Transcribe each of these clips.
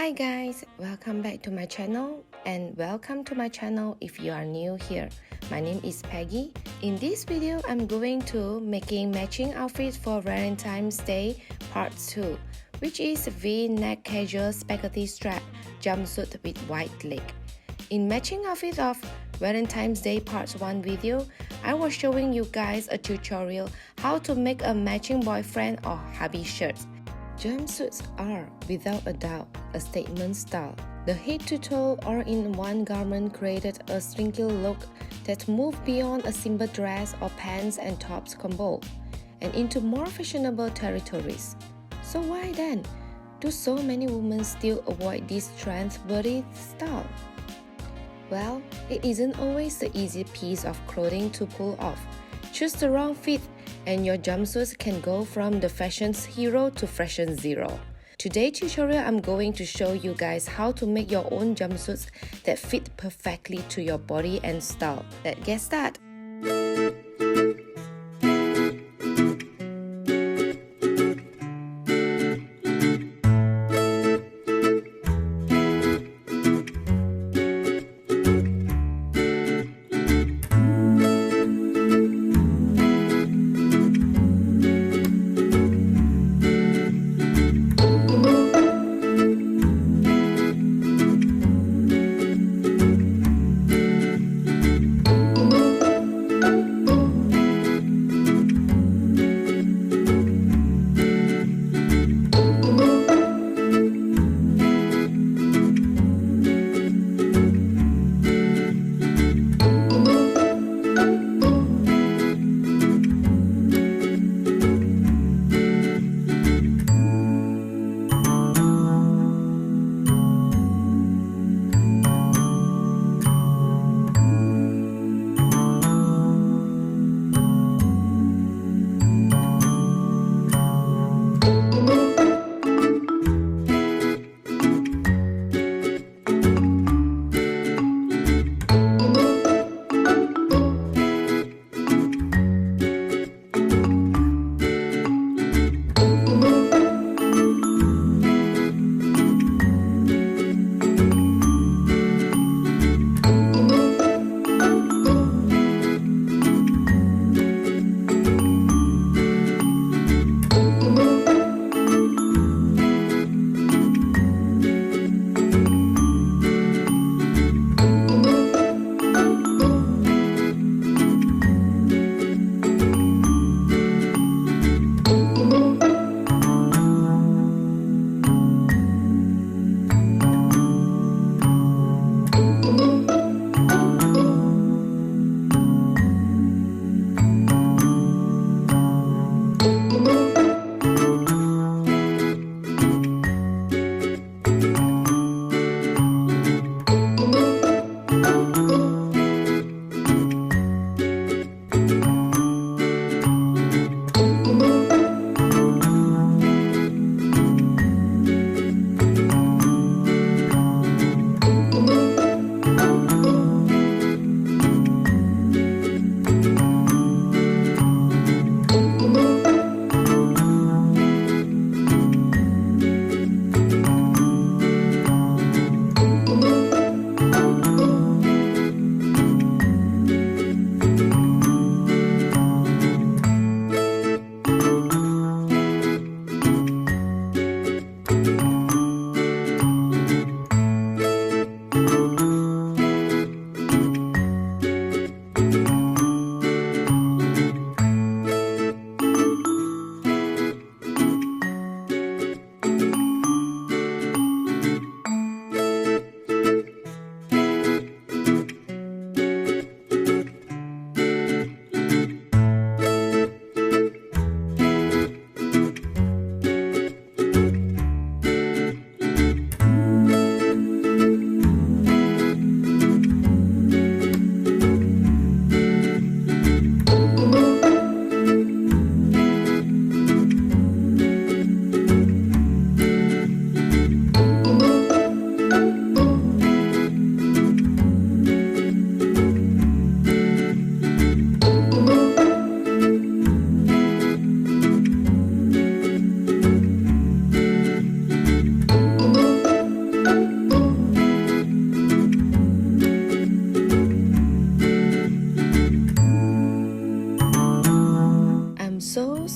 Hi guys, welcome back to my channel and welcome to my channel if you are new here. My name is Peggy. In this video, I'm going to making matching outfits for Valentine's Day Part 2, which is V-neck casual spaghetti strap jumpsuit with white leg. In matching outfit of Valentine's Day Part 1 video, I was showing you guys a tutorial how to make a matching boyfriend or hubby shirt. Jumpsuits are, without a doubt, a statement style. The head-to-toe all-in-one garment created a slinky look that moved beyond a simple dress or pants and tops combo, and into more fashionable territories. So why then do so many women still avoid this trend-worthy style? Well, it isn't always the easy piece of clothing to pull off. Choose the wrong fit and your jumpsuits can go from the fashion hero to fashion zero. Today's tutorial, I'm going to show you guys how to make your own jumpsuits that fit perfectly to your body and style. Let's get started.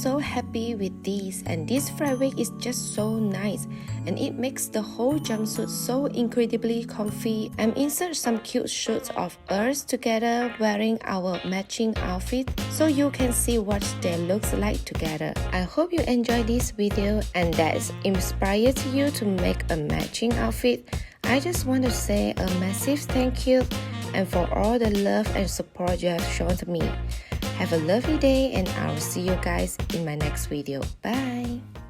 so happy with this, and this fabric is just so nice and it makes the whole jumpsuit so incredibly comfy. I'm insert some cute shots of us together wearing our matching outfit so you can see what they look like together. I hope you enjoy this video and that's inspired you to make a matching outfit. I just want to say a massive thank you and for all the love and support you have shown to me. Have a lovely day and I'll see you guys in my next video. Bye!